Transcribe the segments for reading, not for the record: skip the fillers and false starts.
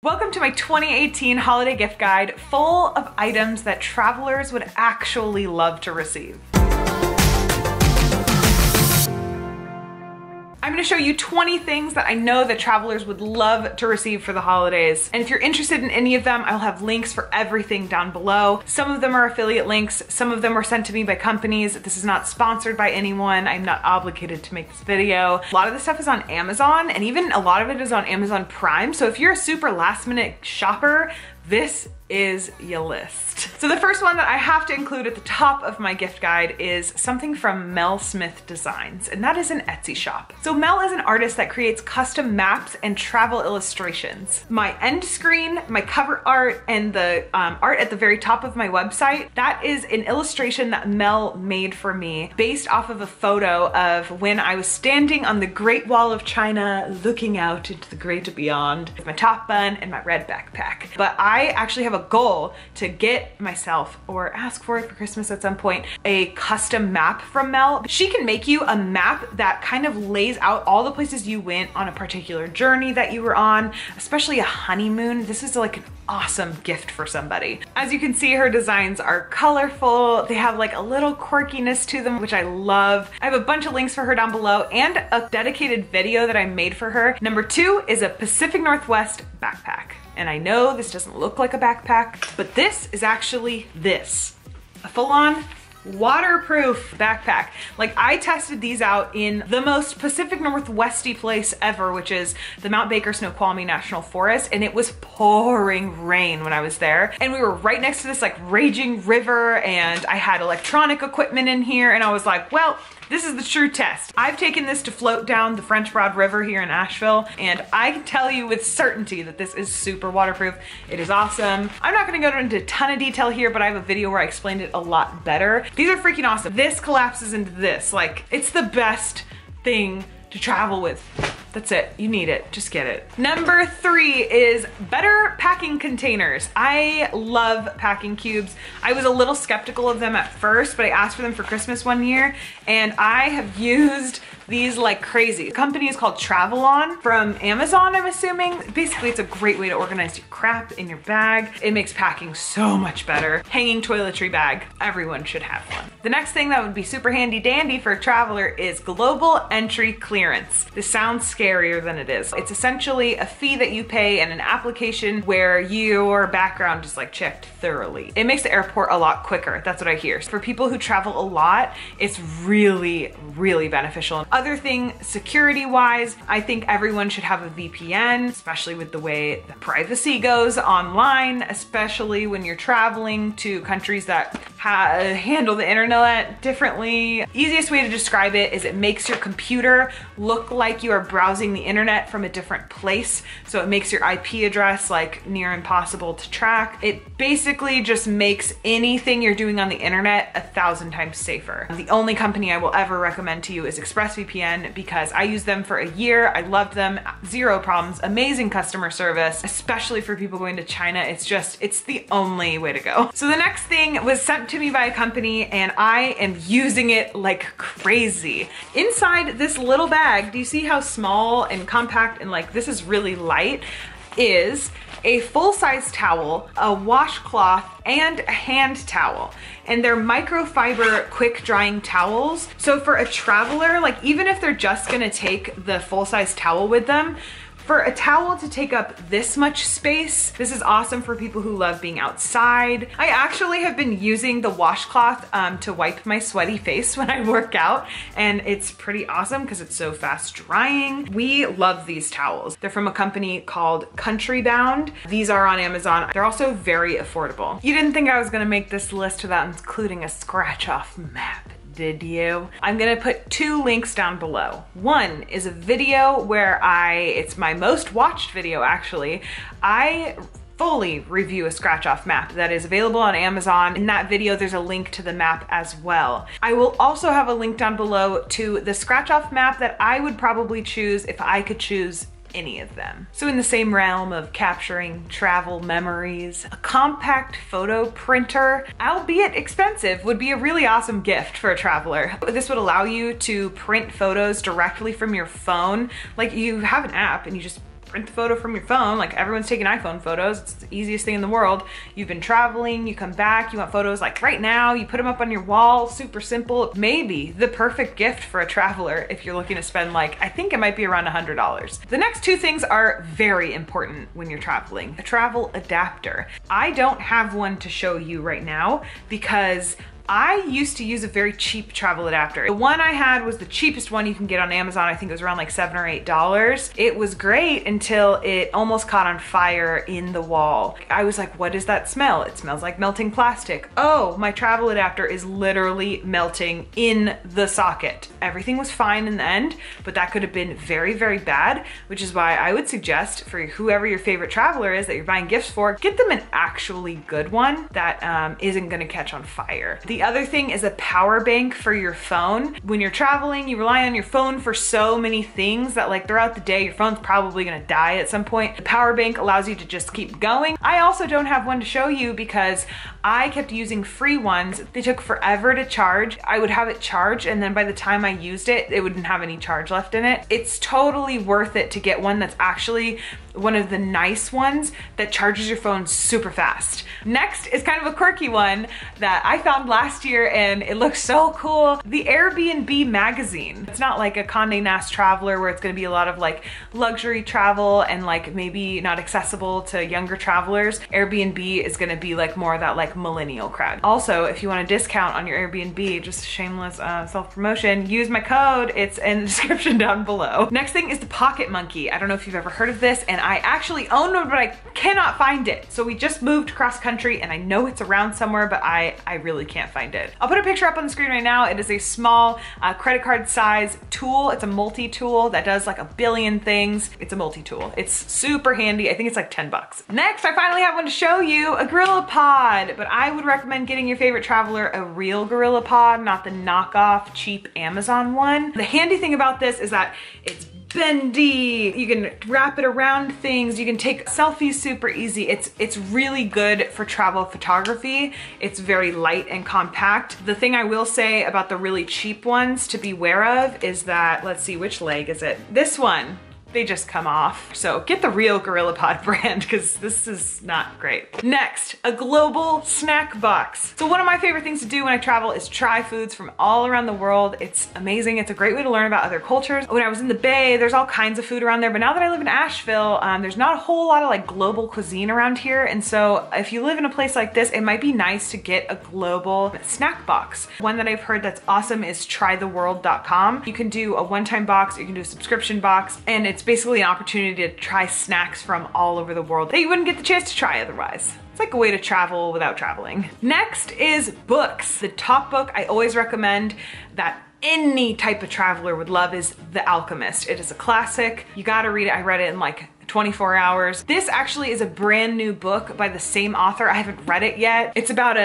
Welcome to my 2018 holiday gift guide full of items that travelers would actually love to receive. I'm gonna show you 20 things that I know that travelers would love to receive for the holidays. And if you're interested in any of them, I'll have links for everything down below. Some of them are affiliate links, some of them were sent to me by companies. This is not sponsored by anyone. I'm not obligated to make this video. A lot of this stuff is on Amazon, and even a lot of it is on Amazon Prime. So if you're a super last minute shopper, this is your list. So the first one that I have to include at the top of my gift guide is something from Mel Smith Designs, and that is an Etsy shop. So Mel is an artist that creates custom maps and travel illustrations. My end screen, my cover art, and the art at the very top of my website, that is an illustration that Mel made for me based off of a photo of when I was standing on the Great Wall of China looking out into the great beyond with my top bun and my red backpack. But I actually have a goal to get myself, or ask for it for Christmas at some point, a custom map from Mel. She can make you a map that kind of lays out all the places you went on a particular journey that you were on, especially a honeymoon. This is like an awesome gift for somebody. As you can see, her designs are colorful. They have like a little quirkiness to them, which I love. I have a bunch of links for her down below and a dedicated video that I made for her. Number 2 is a Pacific Northwest backpack. And I know this doesn't look like a backpack, but this is actually this. A full-on waterproof backpack. Like, I tested these out in the most Pacific Northwesty place ever, which is the Mount Baker Snoqualmie National Forest, and it was pouring rain when I was there. And we were right next to this like raging river, and I had electronic equipment in here, and I was like, well, this is the true test. I've taken this to float down the French Broad River here in Asheville, and I can tell you with certainty that this is super waterproof. It is awesome. I'm not gonna go into a ton of detail here, but I have a video where I explained it a lot better. These are freaking awesome. This collapses into this. Like, it's the best thing to travel with. That's it, you need it, just get it. Number 3 is better packing containers. I love packing cubes. I was a little skeptical of them at first, but I asked for them for Christmas one year, and I have used these like crazy. The company is called Travelon from Amazon, I'm assuming. Basically, it's a great way to organize your crap in your bag. It makes packing so much better. Hanging toiletry bag, everyone should have one. The next thing that would be super handy dandy for a traveler is global entry clearance. This sounds scarier than it is. It's essentially a fee that you pay and an application where your background is like checked thoroughly. It makes the airport a lot quicker. That's what I hear. For people who travel a lot, it's really, really beneficial. Other thing, security-wise, I think everyone should have a VPN, especially with the way the privacy goes online, especially when you're traveling to countries that handle the internet differently. Easiest way to describe it is it makes your computer look like you are browsing the internet from a different place. So it makes your IP address like near impossible to track. It basically just makes anything you're doing on the internet 1,000 times safer. The only company I will ever recommend to you is ExpressVPN, because I used them for a year. I loved them, zero problems, amazing customer service, especially for people going to China. It's the only way to go. So the next thing was sent to me by a company, and I am using it like crazy. Inside this little bag, do you see how small and compact and like this is really light, is a full-size towel, a washcloth, and a hand towel. And they're microfiber quick drying towels. So for a traveler, like even if they're just gonna take the full-size towel with them, for a towel to take up this much space, this is awesome for people who love being outside. I actually have been using the washcloth to wipe my sweaty face when I work out, and it's pretty awesome because it's so fast drying. We love these towels. They're from a company called Country Bound. These are on Amazon. They're also very affordable. You didn't think I was gonna make this list without including a scratch-off map, did you? I'm gonna put 2 links down below. One is a video where it's my most watched video actually. I fully review a scratch-off map that is available on Amazon. In that video, there's a link to the map as well. I will also have a link down below to the scratch-off map that I would probably choose if I could choose any of them. So in the same realm of capturing travel memories, a compact photo printer, albeit expensive, would be a really awesome gift for a traveler. This would allow you to print photos directly from your phone. Like, you have an app and you just print the photo from your phone. Like everyone's taking iPhone photos. It's the easiest thing in the world. You've been traveling, you come back, you want photos like right now, you put them up on your wall, super simple. Maybe the perfect gift for a traveler if you're looking to spend like, I think it might be around $100. The next two things are very important when you're traveling. A travel adapter. I don't have one to show you right now because I used to use a very cheap travel adapter. The one I had was the cheapest one you can get on Amazon. I think it was around like $7 or $8. It was great until it almost caught on fire in the wall. I was like, what is that smell? It smells like melting plastic. Oh, my travel adapter is literally melting in the socket. Everything was fine in the end, but that could have been very, very bad, which is why I would suggest for whoever your favorite traveler is that you're buying gifts for, get them an actually good one that isn't gonna catch on fire. The other thing is a power bank for your phone. When you're traveling, you rely on your phone for so many things that like throughout the day, your phone's probably gonna die at some point. The power bank allows you to just keep going. I also don't have one to show you because I kept using free ones. They took forever to charge. I would have it charged and then by the time I used it, it wouldn't have any charge left in it. It's totally worth it to get one that's actually one of the nice ones that charges your phone super fast. Next is kind of a quirky one that I found last year and it looks so cool. The Airbnb magazine. It's not like a Condé Nast Traveler where it's gonna be a lot of like luxury travel and like maybe not accessible to younger travelers. Airbnb is gonna be like more of that like millennial crowd. Also, if you want a discount on your Airbnb, just shameless self-promotion, use my code. It's in the description down below. Next thing is the Pocket Monkey. I don't know if you've ever heard of this and I actually own one, but I cannot find it. So we just moved cross country and I know it's around somewhere, but I really can't find it. I'll put a picture up on the screen right now. It is a small credit card size tool. It's a multi-tool that does like a billion things. It's a multi-tool. It's super handy. I think it's like 10 bucks. Next, I finally have one to show you, a GorillaPod, but I would recommend getting your favorite traveler a real GorillaPod, not the knockoff cheap Amazon one. The handy thing about this is that it's bendy. You can wrap it around things. You can take selfies super easy. It's really good for travel photography. It's very light and compact. The thing I will say about the really cheap ones to beware of is that, let's see, which leg is it? This one. They just come off. So get the real GorillaPod brand because this is not great. Next, a global snack box. So one of my favorite things to do when I travel is try foods from all around the world. It's amazing. It's a great way to learn about other cultures. When I was in the Bay, there's all kinds of food around there, but now that I live in Asheville, there's not a whole lot of like global cuisine around here. And so if you live in a place like this, it might be nice to get a global snack box. One that I've heard that's awesome is trytheworld.com. You can do a one-time box, you can do a subscription box, and it's basically an opportunity to try snacks from all over the world that you wouldn't get the chance to try otherwise. It's like a way to travel without traveling. Next is books. The top book I always recommend that any type of traveler would love is The Alchemist. It is a classic. You gotta read it. I read it in like 24 hours. This actually is a brand new book by the same author. I haven't read it yet. It's about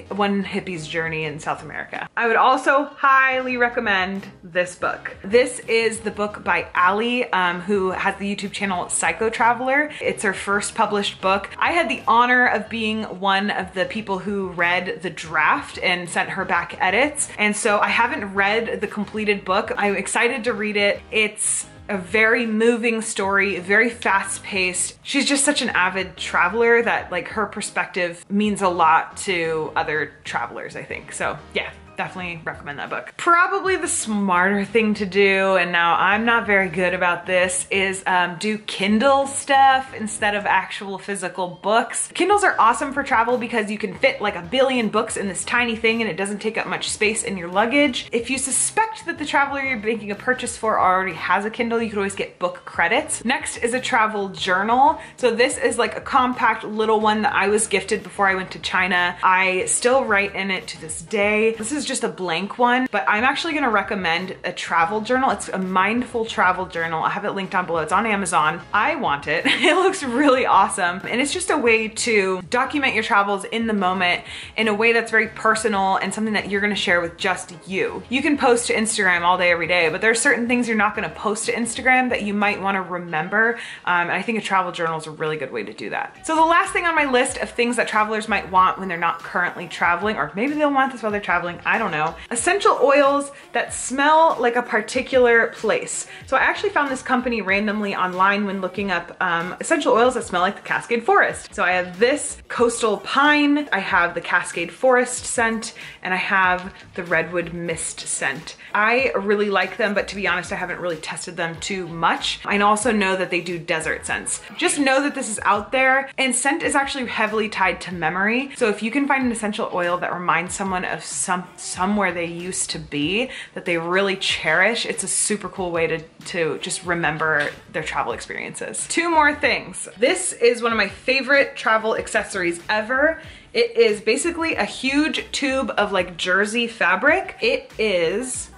one hippie's journey in South America. I would also highly recommend this book. This is the book by Ali, who has the YouTube channel Psycho Traveler. It's her first published book. I had the honor of being one of the people who read the draft and sent her back edits. And so I haven't read the completed book. I'm excited to read it. It's a very moving story, very fast paced. She's just such an avid traveler that like her perspective means a lot to other travelers, I think. So yeah, definitely recommend that book. Probably the smarter thing to do, and now I'm not very good about this, is do Kindle stuff instead of actual physical books. Kindles are awesome for travel because you can fit like a billion books in this tiny thing and it doesn't take up much space in your luggage. If you suspect that the traveler you're making a purchase for already has a Kindle, you could always get book credits. Next is a travel journal. So this is like a compact little one that I was gifted before I went to China. I still write in it to this day. This is just a blank one, but I'm actually gonna recommend a travel journal. It's a mindful travel journal. I have it linked down below. It's on Amazon. I want it. It looks really awesome. And it's just a way to document your travels in the moment in a way that's very personal and something that you're gonna share with just you. You can post to Instagram all day, every day, but there are certain things you're not gonna post to Instagram that you might wanna remember. And I think a travel journal is a really good way to do that. So the last thing on my list of things that travelers might want when they're not currently traveling, or maybe they'll want this while they're traveling, I don't know. Essential oils that smell like a particular place. So I actually found this company randomly online when looking up essential oils that smell like the Cascade Forest. So I have this Coastal Pine, I have the Cascade Forest scent, and I have the Redwood Mist scent. I really like them, but to be honest, I haven't really tested them too much. I also know that they do desert scents. Just know that this is out there, and scent is actually heavily tied to memory. So if you can find an essential oil that reminds someone of somewhere they used to be, that they really cherish, it's a super cool way to just remember their travel experiences. Two more things. This is one of my favorite travel accessories ever. It is basically a huge tube of like jersey fabric. It is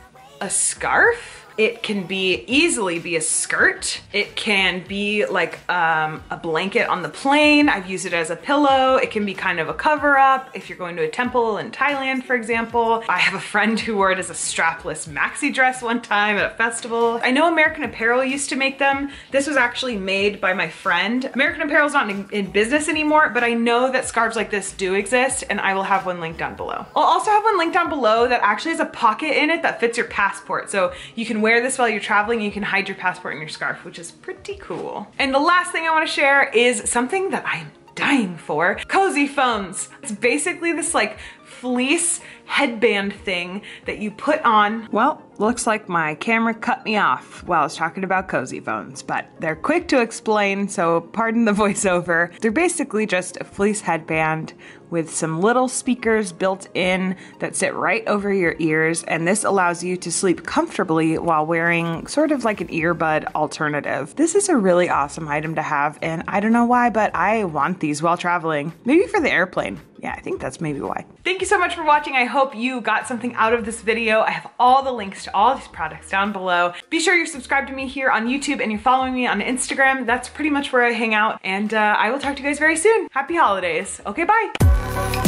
a scarf. It can easily be a skirt. It can be like a blanket on the plane. I've used it as a pillow. It can be kind of a cover up if you're going to a temple in Thailand, for example. I have a friend who wore it as a strapless maxi dress one time at a festival. I know American Apparel used to make them. This was actually made by my friend. American Apparel is not in business anymore, but I know that scarves like this do exist, and I will have one linked down below. I'll also have one linked down below that actually has a pocket in it that fits your passport. So you can wear this while you're traveling and you can hide your passport in your scarf, which is pretty cool. And the last thing I want to share is something that I'm dying for. Cozy phones. It's basically this like fleece headband thing that you put on. Well, looks like my camera cut me off while I was talking about cozy phones, but they're quick to explain, so pardon the voiceover. They're basically just a fleece headband with some little speakers built in that sit right over your ears, and this allows you to sleep comfortably while wearing sort of like an earbud alternative. This is a really awesome item to have, and I don't know why, but I want these while traveling. Maybe for the airplane. Yeah, I think that's maybe why. Thank you so much for watching. I hope you got something out of this video. I have all the links to all these products down below. Be sure you're subscribed to me here on YouTube and you're following me on Instagram. That's pretty much where I hang out, and I will talk to you guys very soon. Happy holidays. Okay, bye.